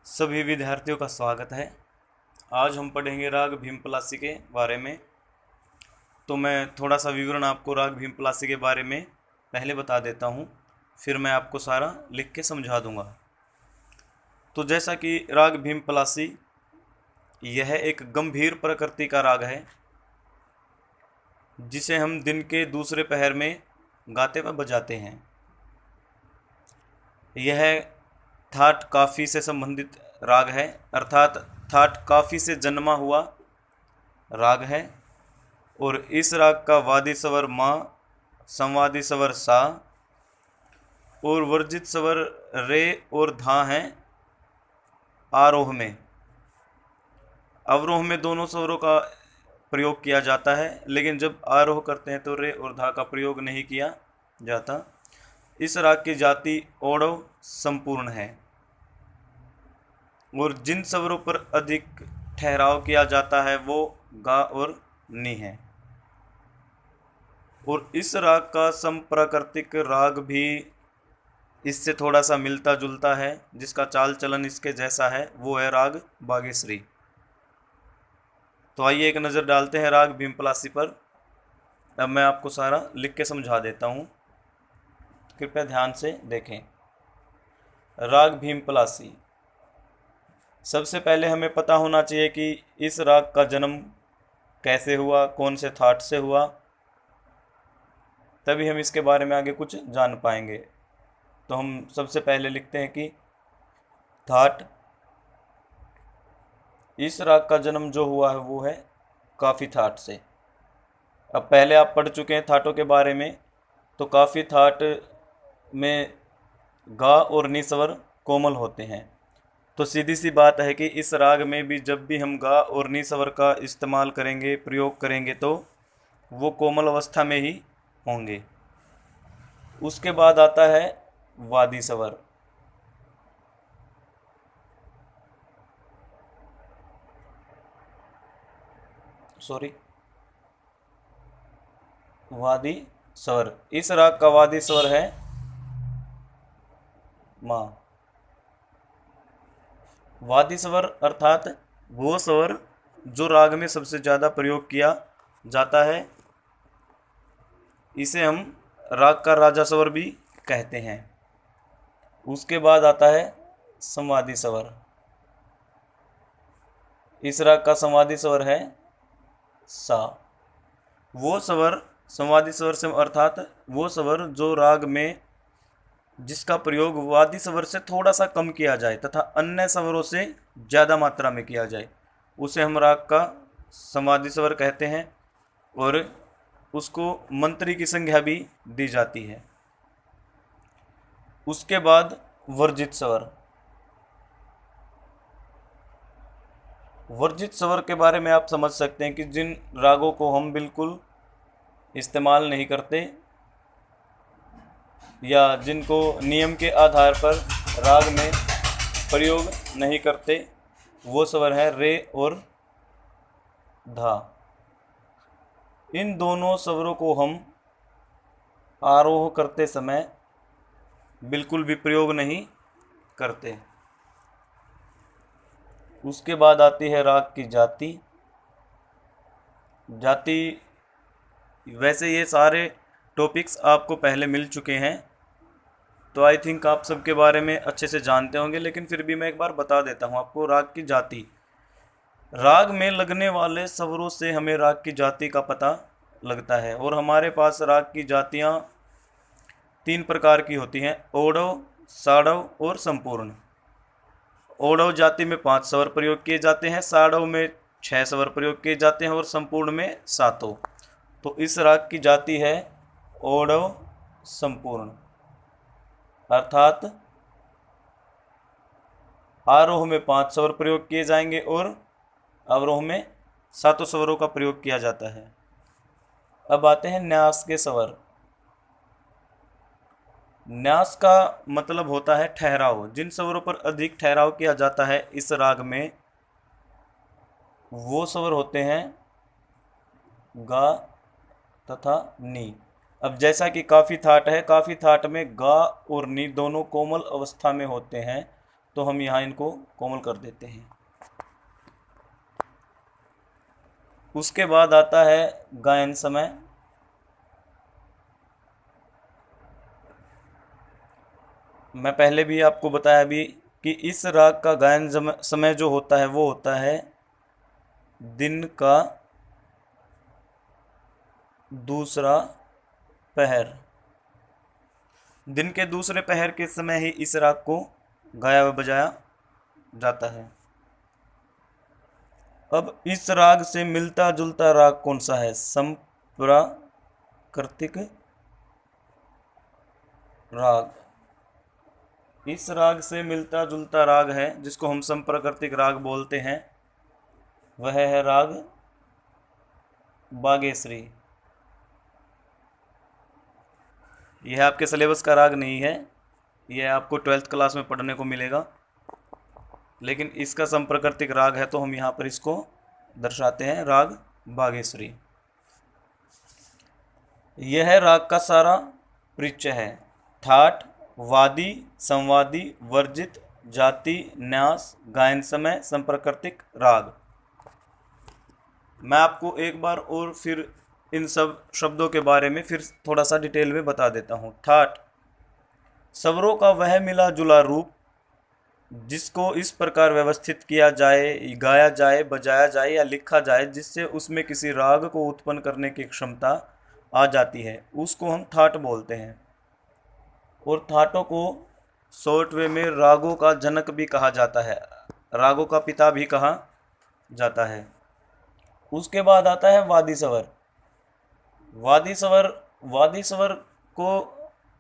सभी विद्यार्थियों का स्वागत है। आज हम पढ़ेंगे राग भीमपलासी के बारे में। तो मैं थोड़ा सा विवरण आपको राग भीमपलासी के बारे में पहले बता देता हूँ, फिर मैं आपको सारा लिख के समझा दूँगा। तो जैसा कि राग भीमपलासी यह एक गंभीर प्रकृति का राग है, जिसे हम दिन के दूसरे पहर में गाते व बजाते हैं। यह थाट काफ़ी से संबंधित राग है, अर्थात थाट काफ़ी से जन्मा हुआ राग है। और इस राग का वादी स्वर मा, संवादी स्वर सा और वर्जित स्वर रे और धा हैं आरोह में। अवरोह में दोनों स्वरों का प्रयोग किया जाता है, लेकिन जब आरोह करते हैं तो रे और धा का प्रयोग नहीं किया जाता। इस राग की जाति ओढ़व संपूर्ण है और जिन स्वरों पर अधिक ठहराव किया जाता है वो गा और नी है। और इस राग का संप्राकृतिक राग भी इससे थोड़ा सा मिलता जुलता है, जिसका चाल चलन इसके जैसा है, वो है राग बागेश्वरी। तो आइए एक नज़र डालते हैं राग भीमपलासी पर। अब मैं आपको सारा लिख के समझा देता हूँ, कृपया ध्यान से देखें। राग भीमपलासी, सबसे पहले हमें पता होना चाहिए कि इस राग का जन्म कैसे हुआ, कौन से थाट से हुआ, तभी हम इसके बारे में आगे कुछ जान पाएंगे। तो हम सबसे पहले लिखते हैं कि थाट, इस राग का जन्म जो हुआ है वो है काफ़ी थाट से। अब पहले आप पढ़ चुके हैं थाटों के बारे में, तो काफ़ी थाट में गा और नी स्वर कोमल होते हैं। तो सीधी सी बात है कि इस राग में भी जब भी हम गा और नी स्वर का इस्तेमाल करेंगे, प्रयोग करेंगे, तो वो कोमल अवस्था में ही होंगे। उसके बाद आता है वादी स्वर। वादी स्वर, इस राग का वादी स्वर है मा। वादी स्वर अर्थात वो स्वर जो राग में सबसे ज़्यादा प्रयोग किया जाता है, इसे हम राग का राजा स्वर भी कहते हैं। उसके बाद आता है संवादी स्वर। इस राग का संवादी स्वर है सा। वो स्वर, संवादी स्वर से अर्थात वो स्वर जो राग में जिसका प्रयोग वादी स्वर से थोड़ा सा कम किया जाए तथा अन्य स्वरों से ज़्यादा मात्रा में किया जाए, उसे हम राग का संवादी स्वर कहते हैं। और उसको मंत्री की संज्ञा भी दी जाती है। उसके बाद वर्जित स्वर। वर्जित स्वर के बारे में आप समझ सकते हैं कि जिन रागों को हम बिल्कुल इस्तेमाल नहीं करते या जिनको नियम के आधार पर राग में प्रयोग नहीं करते, वो स्वर है रे और धा। इन दोनों स्वरों को हम आरोह करते समय बिल्कुल भी प्रयोग नहीं करते। उसके बाद आती है राग की जाति। जाति, वैसे ये सारे टॉपिक्स आपको पहले मिल चुके हैं, तो आई थिंक आप सबके बारे में अच्छे से जानते होंगे, लेकिन फिर भी मैं एक बार बता देता हूँ आपको राग की जाति। राग में लगने वाले स्वरों से हमें राग की जाति का पता लगता है। और हमारे पास राग की जातियाँ 3 प्रकार की होती हैं: ओढ़व, साढ़व और संपूर्ण। ओढ़व जाति में 5 स्वर प्रयोग किए जाते हैं, साढ़व में 6 स्वर प्रयोग किए जाते हैं और संपूर्ण में 7। तो इस राग की जाति है ओढ़व संपूर्ण, अर्थात आरोह में 5 स्वर प्रयोग किए जाएंगे और अवरोह में 7 स्वरों का प्रयोग किया जाता है। अब आते हैं न्यास के स्वर। न्यास का मतलब होता है ठहराव। जिन स्वरों पर अधिक ठहराव किया जाता है इस राग में, वो स्वर होते हैं गा तथा नी। अब जैसा कि काफ़ी थाट है, काफ़ी थाट में गा और नी दोनों कोमल अवस्था में होते हैं, तो हम यहाँ इनको कोमल कर देते हैं। उसके बाद आता है गायन समय। मैं पहले भी आपको बताया भी कि इस राग का गायन समय जो होता है वो होता है दिन का दूसरा पहर। दिन के दूसरे पहर के समय ही इस राग को गाया व बजाया जाता है। अब इस राग से मिलता जुलता राग कौन सा है? संप्राकृतिक राग। इस राग से मिलता जुलता राग है जिसको हम संप्राकृतिक राग बोलते हैं, वह है राग बागेश्वरी। यह आपके सिलेबस का राग नहीं है, यह आपको 12th क्लास में पढ़ने को मिलेगा, लेकिन इसका संप्राकृतिक राग है तो हम यहाँ पर इसको दर्शाते हैं राग बागेश्वरी। यह राग का सारा परिचय है। ठाट, वादी, संवादी, वर्जित, जाति, न्यास, गायन समय, संप्राकृतिक राग। मैं आपको एक बार और फिर इन सब शब्दों के बारे में फिर थोड़ा सा डिटेल में बता देता हूँ। ठाट, स्वरों का वह मिला जुला रूप जिसको इस प्रकार व्यवस्थित किया जाए, गाया जाए, बजाया जाए या लिखा जाए जिससे उसमें किसी राग को उत्पन्न करने की क्षमता आ जाती है, उसको हम ठाट बोलते हैं। और ठाटों को शॉर्ट वे में रागों का जनक भी कहा जाता है, रागों का पिता भी कहा जाता है। उसके बाद आता है वादी स्वर। वादी स्वर को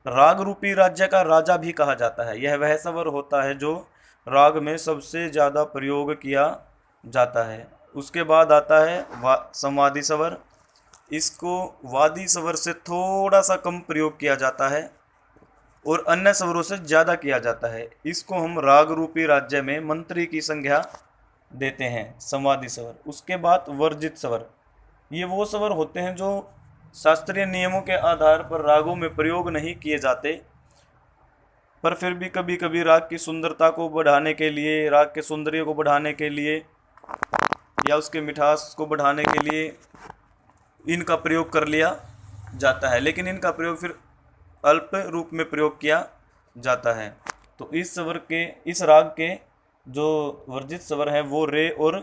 राग रूपी राज्य का राजा भी कहा जाता है। यह वह स्वर होता है जो राग में सबसे ज़्यादा प्रयोग किया जाता है। उसके बाद आता है संवादी स्वर। इसको वादी स्वर से थोड़ा सा कम प्रयोग किया जाता है और अन्य स्वरों से ज़्यादा किया जाता है। इसको हम राग रूपी राज्य में मंत्री की संज्ञा देते हैं, संवादी स्वर। उसके बाद वर्जित स्वर। ये वो स्वर होते हैं जो शास्त्रीय नियमों के आधार पर रागों में प्रयोग नहीं किए जाते, पर फिर भी कभी कभी राग की सुंदरता को बढ़ाने के लिए, राग के सौंदर्य को बढ़ाने के लिए या उसके मिठास को बढ़ाने के लिए इनका प्रयोग कर लिया जाता है, लेकिन इनका प्रयोग फिर अल्प रूप में प्रयोग किया जाता है। तो इस राग के जो वर्जित स्वर हैं वो रे और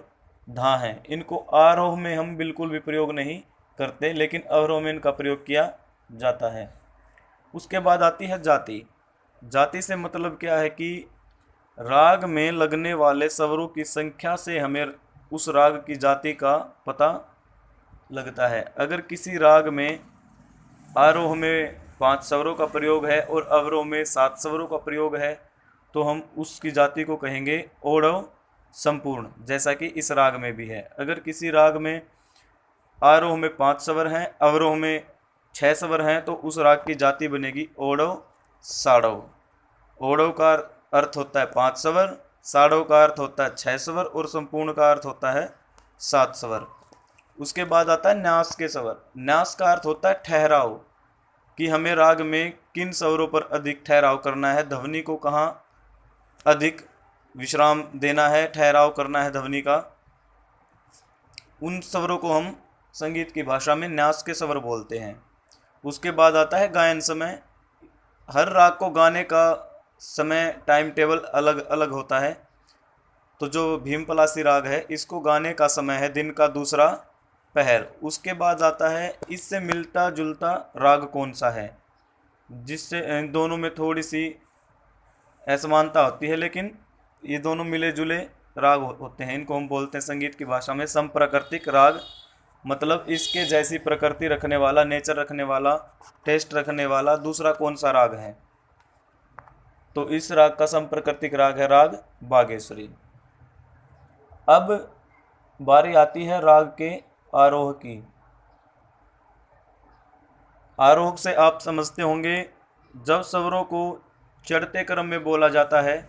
धा हैं। इनको आरोह में हम बिल्कुल भी प्रयोग नहीं करते, लेकिन अवरोह में इनका प्रयोग किया जाता है। उसके बाद आती है जाति। जाति से मतलब क्या है कि राग में लगने वाले स्वरों की संख्या से हमें उस राग की जाति का पता लगता है। अगर किसी राग में आरोह में 5 स्वरों का प्रयोग है और अवरोह में 7 स्वरों का प्रयोग है तो हम उसकी जाति को कहेंगे ओढ़व संपूर्ण, जैसा कि इस राग में भी है। अगर किसी राग में आरोह में 5 स्वर हैं, अवरोह में 6 स्वर हैं, तो उस राग की जाति बनेगी ओढ़व साढ़व। ओढ़व का अर्थ होता है 5 स्वर, साढ़व का अर्थ होता है 6 स्वर और संपूर्ण का अर्थ होता है 7 स्वर। उसके बाद आता है न्यास के स्वर। न्यास का अर्थ होता है ठहराव, कि हमें राग में किन स्वरों पर अधिक ठहराव करना है, ध्वनि को कहाँ अधिक विश्राम देना है, ठहराव करना है ध्वनि का। उन स्वरों को हम संगीत की भाषा में न्यास के स्वर बोलते हैं। उसके बाद आता है गायन समय। हर राग को गाने का समय टाइम टेबल अलग अलग होता है। तो जो भीमपलासी राग है इसको गाने का समय है दिन का दूसरा पहर। उसके बाद आता है इससे मिलता जुलता राग कौन सा है, जिससे इन दोनों में थोड़ी सी असमानता होती है, लेकिन ये दोनों मिले जुले राग होते हैं। इनको हम बोलते हैं संगीत की भाषा में संप्राकृतिक राग। मतलब इसके जैसी प्रकृति रखने वाला, नेचर रखने वाला, टेस्ट रखने वाला दूसरा कौन सा राग है, तो इस राग का संप्राकृतिक राग है राग बागेश्वरी। अब बारी आती है राग के आरोह की। आरोह से आप समझते होंगे जब स्वरों को चढ़ते क्रम में बोला जाता है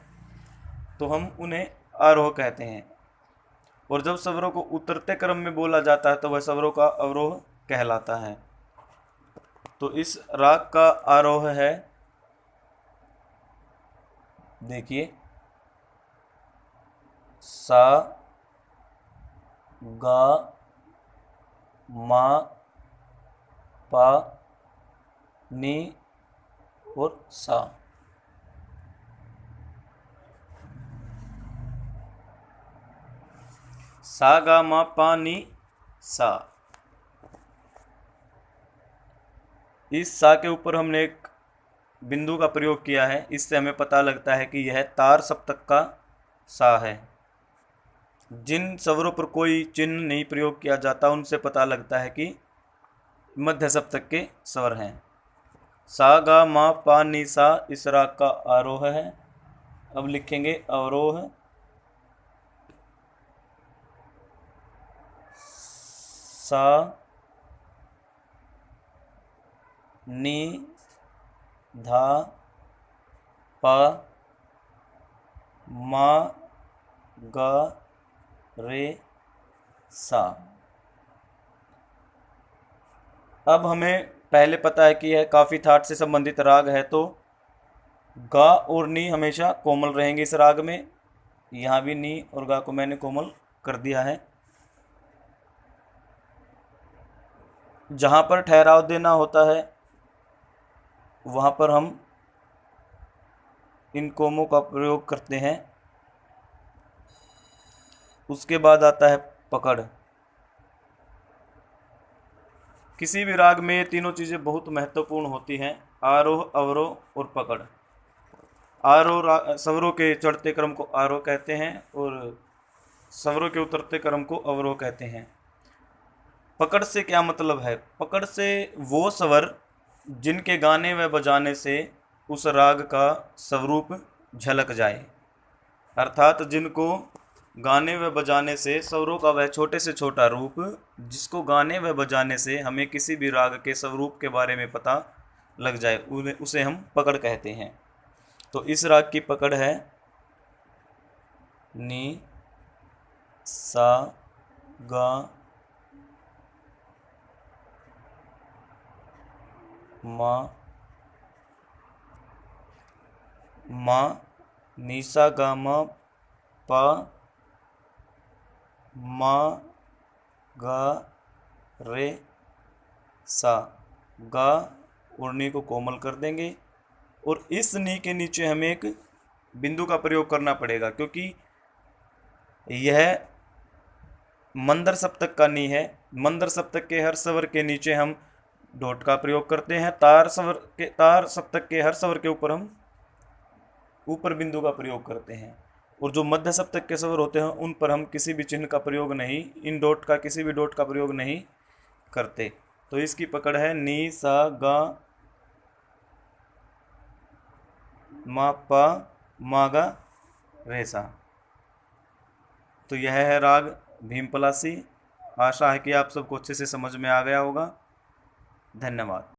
तो हम उन्हें आरोह कहते हैं, और जब स्वरों को उतरते क्रम में बोला जाता है तो वह स्वरों का अवरोह कहलाता है। तो इस राग का आरोह है, देखिए, सा गा मा पा नी और सा। सा गा मा पा नी सा। इस सा के ऊपर हमने एक बिंदु का प्रयोग किया है, इससे हमें पता लगता है कि यह तार सप्तक का सा है। जिन स्वरों पर कोई चिन्ह नहीं प्रयोग किया जाता उनसे पता लगता है कि मध्य सप्तक के स्वर हैं। सा गा मा पा नी सा इस राग का आरोह है। अब लिखेंगे अवरोह। सा नी धा पा मा गा रे सा। अब हमें पहले पता है कि यह काफ़ी थाट से संबंधित राग है, तो गा और नी हमेशा कोमल रहेंगे इस राग में। यहाँ भी नी और गा को मैंने कोमल कर दिया है। जहाँ पर ठहराव देना होता है वहाँ पर हम इन कोमों का प्रयोग करते हैं। उसके बाद आता है पकड़। किसी भी राग में ये तीनों चीज़ें बहुत महत्वपूर्ण होती हैं, आरोह, अवरोह और पकड़। आरोह स्वरों के चढ़ते क्रम को आरोह कहते हैं और स्वरों के उतरते क्रम को अवरोह कहते हैं। पकड़ से क्या मतलब है? पकड़ से वो स्वर जिनके गाने व बजाने से उस राग का स्वरूप झलक जाए, अर्थात जिनको गाने व बजाने से स्वरों का वह छोटे से छोटा रूप, जिसको गाने व बजाने से हमें किसी भी राग के स्वरूप के बारे में पता लग जाए, उसे हम पकड़ कहते हैं। तो इस राग की पकड़ है नी सा गा मा मा नी सा गा मा पा मा गा रे सा। गा और नी को कोमल कर देंगे और इस नी के नीचे हमें एक बिंदु का प्रयोग करना पड़ेगा, क्योंकि यह मंदर सप्तक का नी है। मंदर सप्तक के हर स्वर के नीचे हम डॉट का प्रयोग करते हैं। तार सप्तक के हर स्वर के ऊपर हम ऊपर बिंदु का प्रयोग करते हैं। और जो मध्य सप्तक के स्वर होते हैं उन पर हम किसी भी चिन्ह का प्रयोग नहीं, इन डॉट का किसी भी डॉट का प्रयोग नहीं करते। तो इसकी पकड़ है नी सा गा मा पा मा गा रे सा। तो यह है राग भीमपलासी। आशा है कि आप सबको अच्छे से समझ में आ गया होगा। धन्यवाद।